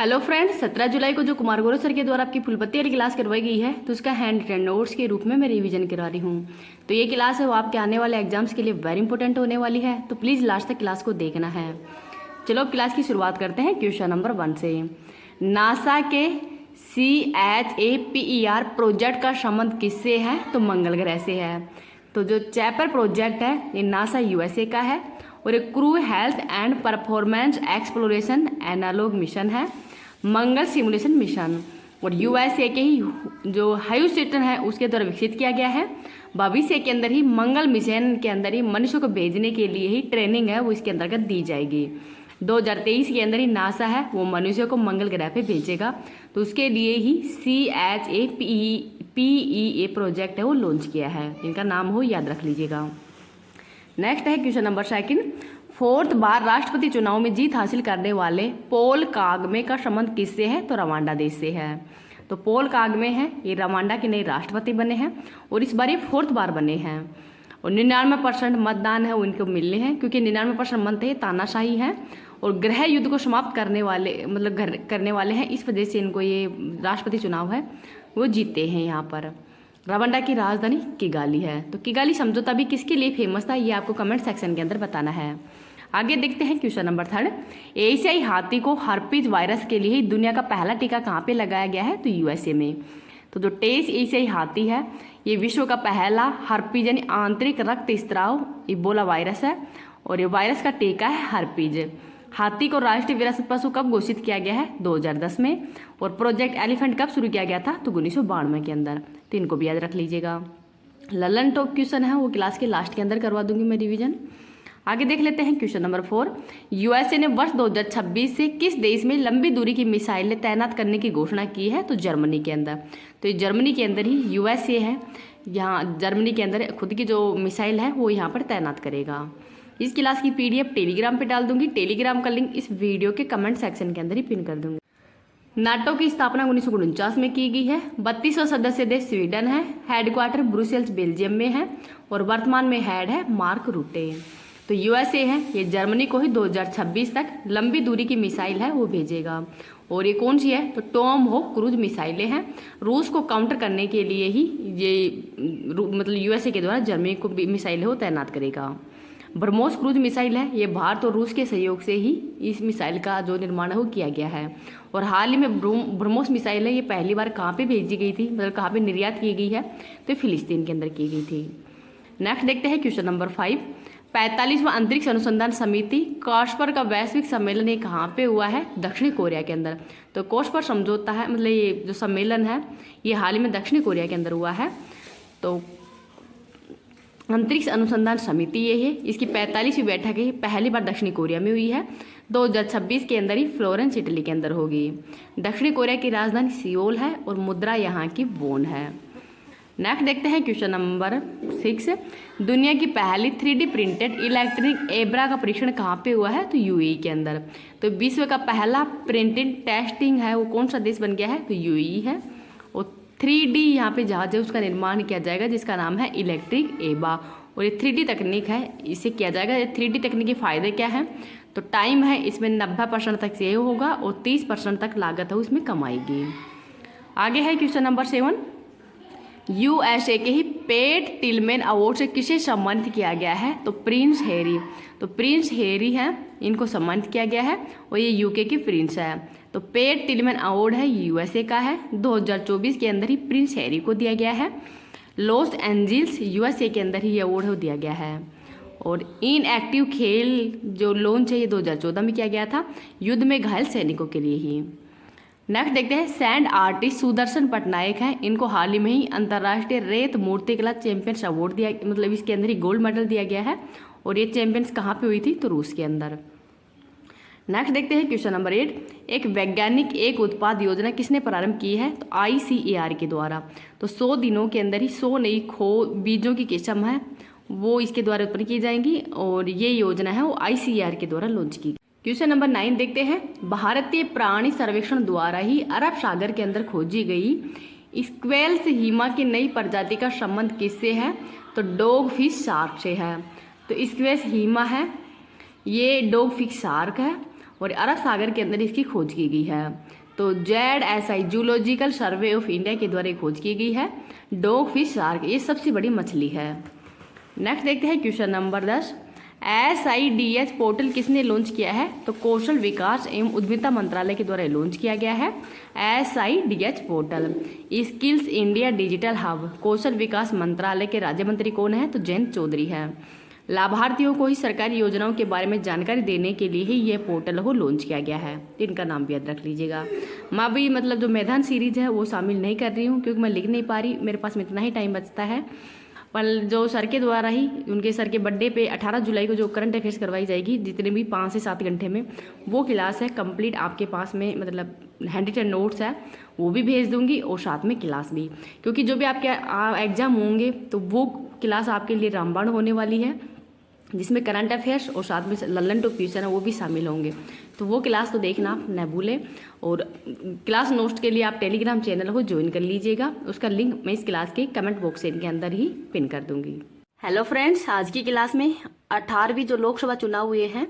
Hello friends, 17 जुलाई को जो Kumar Gaurav sir के द्वारा आपकी फुलपत्ती वाली क्लास करवाई गई है तो उसका हैंड रिटन नोट्स के रूप में मैं रिवीजन करा रही हूँ। तो ये क्लास है वो आपके आने वाले एग्जाम्स के लिए वेरी इंपॉर्टेंट होने वाली है, तो प्लीज़ लास्ट तक क्लास को देखना है। चलो अब क्लास की शुरुआत करते हैं क्वेश्चन नंबर 1 से। नासा के CHAPER प्रोजेक्ट का संबंध किससे है? तो मंगल ग्रह से है। तो जो चैपर प्रोजेक्ट है ये नासा USA का है और एक crew health and performance exploration analog mission है, मंगल सिमुलेशन मिशन। और USA के ही जो ह्यूस्टन है उसके द्वारा विकसित किया गया है। भविष्य के अंदर ही मंगल मिशन के अंदर ही मनुष्य को भेजने के लिए ही ट्रेनिंग है वो इसके अंतर्गत दी जाएगी। 2023 के अंदर ही नासा है वो मनुष्य को मंगल ग्रह पे भेजेगा, तो उसके लिए ही CHAPER प्रोजेक्ट है वो लॉन्च किया है। इनका नाम हो याद रख लीजिएगा। नेक्स्ट है क्वेश्चन नंबर 2। 4th बार राष्ट्रपति चुनाव में जीत हासिल करने वाले पॉल कागमे का संबंध किससे है? तो रवांडा देश से है। तो पॉल कागमे हैं ये रवांडा के नए राष्ट्रपति बने हैं और इस बार ये 4th बार बने हैं। और 99% मतदान है वो इनको मिलने हैं, क्योंकि 99% मत है तानाशाही है और गृह युद्ध को समाप्त करने वाले करने वाले हैं, इस वजह से इनको ये राष्ट्रपति चुनाव है वो जीते हैं। यहाँ पर रवांडा की राजधानी किगाली है। तो किगाली समझौता भी किसके लिए फेमस था ये आपको कमेंट सेक्शन के अंदर बताना है। आगे देखते हैं क्वेश्चन नंबर 3। एशियाई हाथी को हर्पीज वायरस के लिए दुनिया का पहला टीका कहाँ पे लगाया गया है? तो USA में। तो जो टेस एशियाई हाथी है ये विश्व का पहला हर्पीज यानी आंतरिक रक्त स्त्राव इबोला वायरस है और ये वायरस का टीका है हर्पीज। हाथी को राष्ट्रीय विरासत पशु कब घोषित किया गया है? 2010 में। और प्रोजेक्ट एलिफेंट कब शुरू किया गया था? तो 1992 के अंदर। तो इनको भी याद रख लीजिएगा। ललन टॉप क्वेश्चन है वो क्लास के लास्ट के अंदर करवा दूंगी मैं रिवीजन। आगे देख लेते हैं क्वेश्चन नंबर 4। USA ने वर्ष 2026 से किस देश में लंबी दूरी की मिसाइलें तैनात करने की घोषणा की है? तो जर्मनी के अंदर। तो ये जर्मनी के अंदर ही USA है, यहाँ जर्मनी के अंदर खुद की जो मिसाइल है वो यहाँ पर तैनात करेगा। इस क्लास की PDF टेलीग्राम पे डाल दूंगी, टेलीग्राम का लिंक इस वीडियो के कमेंट सेक्शन के अंदर ही पिन कर दूंगी। नाटो की स्थापना 1949 में की गई है। 32वां सदस्य देश स्वीडन है, हेडक्वार्टर ब्रुसेल्स बेल्जियम में है और वर्तमान में हेड है मार्क रूटे। तो USA है ये जर्मनी को ही 2026 तक लंबी दूरी की मिसाइल है वो भेजेगा। और ये कौन सी है? तो टॉम होक क्रूज मिसाइलें हैं। रूस को काउंटर करने के लिए ही ये मतलब USA के द्वारा जर्मनी को मिसाइलें वो तैनात करेगा। ब्रह्मोस क्रूज मिसाइल है ये भारत और रूस के सहयोग से ही इस मिसाइल का जो निर्माण है वो किया गया है। और हाल ही में ब्रह्मोस मिसाइल है ये पहली बार कहाँ पे भेजी गई थी, मतलब कहाँ पे निर्यात की गई है? तो फिलिस्तीन के अंदर की गई थी। नेक्स्ट देखते हैं क्वेश्चन नंबर 5। 45वां अंतरिक्ष अनुसंधान समिति कॉस्पर का वैश्विक सम्मेलन ये कहाँ पे हुआ है? दक्षिणी कोरिया के अंदर। तो कॉस्पर समझौता है मतलब ये जो सम्मेलन है ये हाल ही में दक्षिणी कोरिया के अंदर हुआ है। तो अंतरिक्ष अनुसंधान समिति ये है, इसकी 45वीं बैठक है पहली बार दक्षिणी कोरिया में हुई है। 2026 के अंदर ही फ्लोरेंस इटली के अंदर होगी। दक्षिणी कोरिया की राजधानी सियोल है और मुद्रा यहाँ की वोन है। नेक्स्ट देखते हैं क्वेश्चन नंबर 6। दुनिया की पहली 3D प्रिंटेड इलेक्ट्रॉनिक एब्रा का परीक्षण कहाँ पे हुआ है? तो UAE के अंदर। तो विश्व का पहला प्रिंटेड टेस्टिंग है वो कौन सा देश बन गया है? तो UAE है। और 3D यहाँ पे जहाज है उसका निर्माण किया जाएगा जिसका नाम है इलेक्ट्रिक एबा। और ये 3D तकनीक है इसे किया जाएगा। ये 3D तकनीक के फ़ायदे क्या हैं? तो टाइम है इसमें 90% तक सेव होगा और 30% तक लागत है उसमें कम आएगी। आगे है क्वेश्चन नंबर 7। USA के ही पेट टिलमैन अवार्ड से किसे सम्मानित किया गया है? तो प्रिंस हैरी। तो प्रिंस हैरी हैं इनको सम्मानित किया गया है और ये UK के प्रिंस है। तो पेट टिलमैन अवार्ड है USA का है, 2024 के अंदर ही प्रिंस हैरी को दिया गया है। लॉस एंजल्स USA के अंदर ही ये अवार्ड है दिया गया है। और इनएक्टिव खेल जो लॉन्च है ये 2014 में किया गया था युद्ध में घायल सैनिकों के लिए ही। नेक्स्ट देखते हैं सैंड आर्टिस्ट सुदर्शन पटनायक हैं, इनको हाल ही में ही अंतर्राष्ट्रीय रेत मूर्तिकला चैंपियंस अवार्ड दिया, मतलब इसके अंदर ही गोल्ड मेडल दिया गया है। और ये चैंपियंस कहाँ पे हुई थी? तो रूस के अंदर। नेक्स्ट देखते हैं क्वेश्चन नंबर 8। एक वैज्ञानिक एक उत्पाद योजना किसने प्रारंभ की है? तो ICAR के द्वारा। तो 100 दिनों के अंदर ही 100 नई बीजों की किस्म है वो इसके द्वारा उत्पन्न की जाएंगी और ये योजना है वो ICAR के द्वारा लॉन्च की। क्वेश्चन नंबर 9 देखते हैं। भारतीय प्राणी सर्वेक्षण द्वारा ही अरब सागर के अंदर खोजी गई स्क्वेल्स हीमा की नई प्रजाति का संबंध किससे है? तो डॉग फिश शार्क से है। तो स्क्वेल्स हीमा है ये डॉग फिश शार्क है और अरब सागर के अंदर इसकी खोज की गई है। तो ZSI zoological survey of India के द्वारा खोज की गई है। डॉग फिश शार्क ये सबसे बड़ी मछली है। नेक्स्ट देखते हैं क्वेश्चन नंबर 10। SIDH पोर्टल किसने लॉन्च किया है? तो कौशल विकास एवं उद्यमिता मंत्रालय के द्वारा लॉन्च किया गया है SIDH portal. Skills India digital hub कौशल विकास मंत्रालय के राज्य मंत्री कौन है? तो जयंत चौधरी है। लाभार्थियों को ही सरकारी योजनाओं के बारे में जानकारी देने के लिए ही यह पोर्टल को लॉन्च किया गया है। इनका नाम भी याद रख लीजिएगा। मैं अभी मतलब जो मैदान सीरीज है वो शामिल नहीं कर रही हूँ क्योंकि मैं लिख नहीं पा रही, मेरे पास में इतना ही टाइम बचता है। पर जो सर के द्वारा ही उनके सर के बर्थडे पे 18 जुलाई को जो करंट अफेयर्स करवाई जाएगी जितने भी 5 से 7 घंटे में, वो क्लास है कंप्लीट आपके पास में, मतलब हैंड रिटन नोट्स है वो भी भेज दूंगी और साथ में क्लास भी, क्योंकि जो भी आपके एग्जाम होंगे तो वो क्लास आपके लिए रामबाण होने वाली है जिसमें करंट अफेयर्स और साथ में लल्लन टू क्वेश्चन है वो भी शामिल होंगे। तो वो क्लास तो देखना आप न भूलें। और क्लास नोट्स के लिए आप टेलीग्राम चैनल को ज्वाइन कर लीजिएगा, उसका लिंक मैं इस क्लास के कमेंट बॉक्स के अंदर ही पिन कर दूंगी। हेलो फ्रेंड्स, आज की क्लास में 18वीं जो लोकसभा चुनाव हुए हैं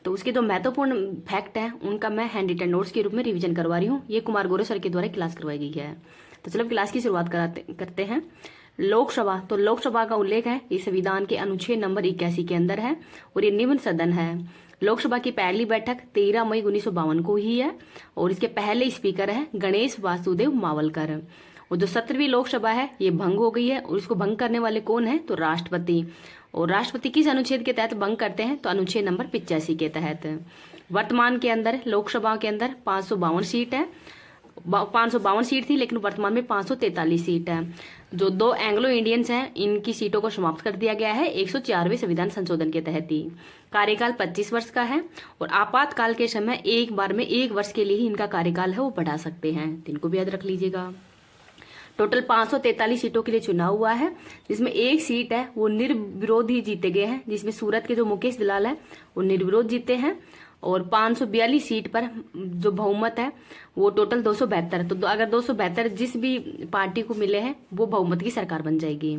तो उसके जो महत्वपूर्ण फैक्ट हैं उनका मैं हैंड रिटन नोट्स के रूप में रिविजन करवा रही हूँ। ये कुमार गौरव सर के द्वारा क्लास करवाई गई है। तो चलो क्लास की शुरुआत करते हैं। लोकसभा, तो लोकसभा का उल्लेख है ये संविधान के अनुच्छेद नंबर 81 के अंदर है और ये निम्न सदन है। लोकसभा की पहली बैठक 13 मई 1952 को हुई है और इसके पहले स्पीकर है गणेश वासुदेव मावलकर। और जो 17वीं लोकसभा है ये भंग हो गई है और इसको भंग करने वाले कौन है? तो राष्ट्रपति। और राष्ट्रपति किस अनुच्छेद के तहत भंग करते हैं? तो अनुच्छेद नंबर 85 के तहत। वर्तमान के अंदर लोकसभा के अंदर 552 सीट है, 552 सीट थी लेकिन वर्तमान में 543 सीट है। जो 2 एंग्लो इंडियंस हैं इनकी सीटों को समाप्त कर दिया गया है 104वें संविधान संशोधन के तहत ही। कार्यकाल 25 वर्ष का है और आपातकाल के समय एक बार में 1 वर्ष के लिए ही इनका कार्यकाल है वो बढ़ा सकते हैं। इनको भी याद रख लीजिएगा। टोटल 543 सीटों के लिए चुनाव हुआ है जिसमें 1 सीट है वो निर्विरोध ही जीते गए हैं, जिसमें सूरत के जो मुकेश दलाल है वो निर्विरोध जीते हैं। और 542 सीट पर जो बहुमत है वो टोटल 272। तो अगर 272 जिस भी पार्टी को मिले हैं वो बहुमत की सरकार बन जाएगी।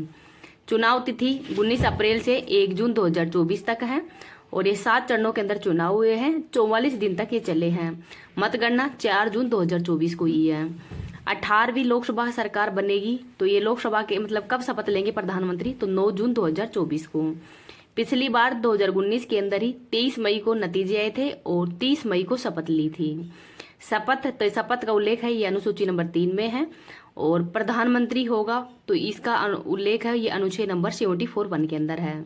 चुनाव तिथि 19 अप्रैल से 1 जून 2024 तक है और ये 7 चरणों के अंदर चुनाव हुए हैं। 44 दिन तक ये चले हैं। मतगणना 4 जून 2024 को हुई है। 18वीं लोकसभा सरकार बनेगी तो ये लोकसभा के मतलब कब शपथ लेंगे प्रधानमंत्री? तो 9 जून 2024 को। पिछली बार 2019 के अंदर ही 23 मई को नतीजे आए थे और 30 मई को शपथ ली थी। शपथ का उल्लेख है ये अनुसूची नंबर 3 में है। और प्रधानमंत्री होगा तो इसका उल्लेख है ये अनुच्छेद नंबर 74(1) के अंदर है।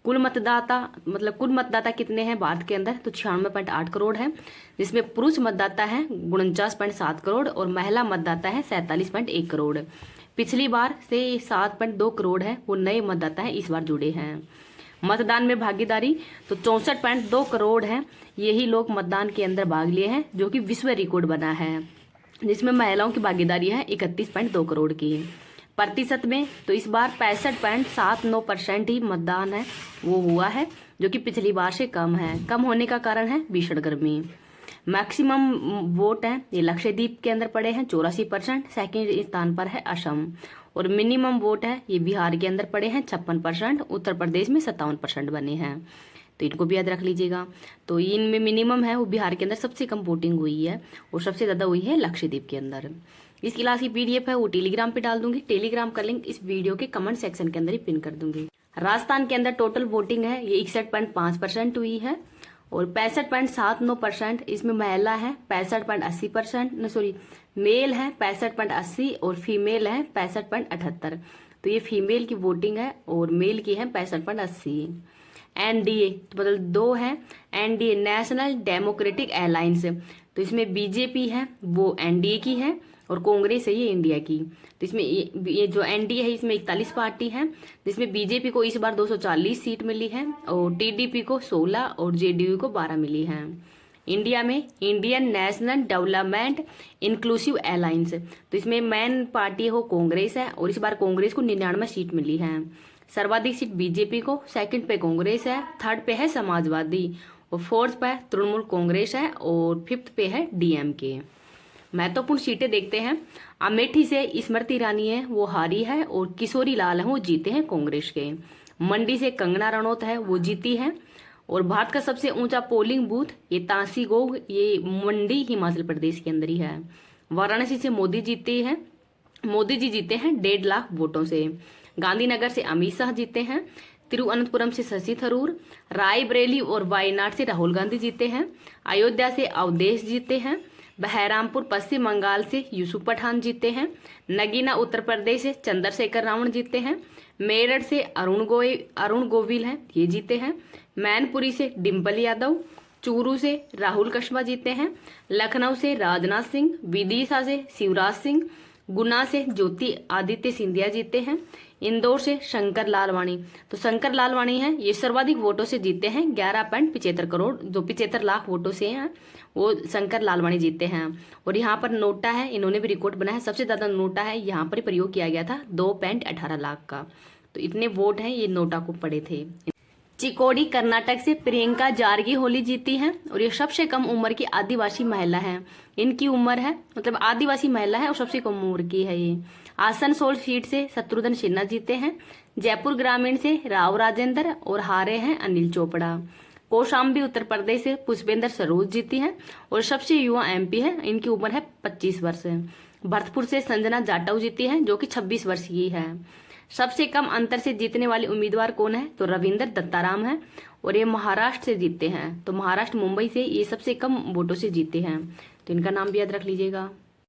कुल मतदाता कितने हैं भारत के अंदर? तो 96.8 करोड़ है, जिसमें पुरुष मतदाता है 49.7 करोड़ और महिला मतदाता है 47.1 करोड़। पिछली बार से 7.2 करोड़ है वो नए मतदाता है इस बार जुड़े हैं। मतदान में भागीदारी तो 64.2 करोड़ है, यही लोग मतदान के अंदर भाग लिए हैं जो कि विश्व रिकॉर्ड बना है, जिसमें महिलाओं की भागीदारी है 31.2 करोड़ की। प्रतिशत में तो इस बार 65.79% ही मतदान है वो हुआ है जो कि पिछली बार से कम है। कम होने का कारण है भीषण गर्मी। मैक्सिमम वोट है ये लक्षद्वीप के अंदर पड़े हैं 84%, सेकेंड स्थान पर है असम। और मिनिमम वोट है ये बिहार के अंदर पड़े हैं 56%, उत्तर प्रदेश में 57% बने हैं। तो इनको भी याद रख लीजिएगा। तो इनमें मिनिमम है वो बिहार के अंदर सबसे कम वोटिंग हुई है और सबसे ज़्यादा हुई है लक्षद्वीप के अंदर। इस क्लास की PDF है वो टेलीग्राम पे डाल दूंगी। टेलीग्राम का लिंक इस वीडियो के कमेंट सेक्शन के अंदर ही पिन कर दूंगी। राजस्थान के अंदर टोटल वोटिंग है ये 61.5% हुई है और 65.79% इसमें महिला है 65.80%, सॉरी मेल है 65.80 और फीमेल है 65.78। तो ये फीमेल की वोटिंग है और मेल की है 65.80। NDA तो मतलब 2 है, NDA नेशनल डेमोक्रेटिक अलायंस, तो इसमें BJP है वो NDA की है और कांग्रेस है ये इंडिया की। तो इसमें ये जो NDA है इसमें 41 पार्टी है, जिसमें BJP को इस बार 240 सीट मिली है और TDP को 16 और JDU को 12 मिली है। इंडिया में Indian national development inclusive alliance, तो इसमें मेन पार्टी हो कांग्रेस है और इस बार कांग्रेस को 99 सीट मिली है। सर्वाधिक सीट BJP को, सेकंड पे कांग्रेस है, थर्ड पे है समाजवादी और फोर्थ पे तृणमूल कांग्रेस है और फिफ्थ पे है DMK। महत्वपूर्ण सीटें देखते हैं। अमेठी से स्मृति ईरानी है वो हारी है और किशोरी लाल है वो जीते हैं कांग्रेस के। मंडी से कंगना रनौत है वो जीती है और भारत का सबसे ऊंचा पोलिंग बूथ ये तासीगोग, ये मंडी हिमाचल प्रदेश के अंदर ही है। वाराणसी से मोदी जी जीते हैं 1.5 लाख वोटों से। गांधीनगर से अमित शाह जीते हैं। तिरुवनंतपुरम से शशि थरूर। रायबरेली और वायनाड से राहुल गांधी जीते हैं। अयोध्या से अवधेश जीते हैं। बहरामपुर पश्चिम बंगाल से यूसुफ पठान जीते हैं। नगीना उत्तर प्रदेश से चंद्रशेखर रावण जीते हैं। मेरठ से अरुण गोविल हैं, ये जीते हैं। मैनपुरी से डिम्पल यादव। चूरू से राहुल कस्बा जीते हैं। लखनऊ से राजनाथ सिंह। विदिशा से शिवराज सिंह। गुना से ज्योति आदित्य सिंधिया जीते हैं। इंदौर से शंकर लालवानी, तो शंकर लालवानी हैं, ये सर्वाधिक वोटों से जीते हैं 11.75 करोड़, जो 75 लाख वोटों से हैं वो शंकर लालवानी जीते हैं। और यहाँ पर नोटा है, इन्होंने भी रिकॉर्ड बनाया है, सबसे ज्यादा नोटा है यहाँ पर प्रयोग किया गया था 2.18 लाख का। तो इतने वोट हैं ये नोटा को पड़े थे। चिकोड़ी कर्नाटक से प्रियंका जारगी होली जीती हैं और ये सबसे कम उम्र की आदिवासी महिला है। इनकी उम्र है, मतलब आदिवासी महिला है और सबसे कम उम्र की है ये। आसनसोल सीट से शत्रुघ्न सिन्हा जीते हैं। जयपुर ग्रामीण से राव राजेंद्र और हारे हैं अनिल चोपड़ा। कौशाम्बी उत्तर प्रदेश से पुष्पेंद्र सरोज जीती हैं और सबसे युवा MP है, इनकी उम्र है 25 वर्ष। भरतपुर से संजना जाटव जीती है जो कि 26 वर्ष की है। सबसे कम अंतर से जीतने वाले उम्मीदवार कौन है, तो रविंद्र दत्ताराम है और ये महाराष्ट्र से जीते हैं। तो महाराष्ट्र मुंबई से ये सबसे कम वोटों से जीते हैं, तो इनका नाम भी याद रख लीजिएगा।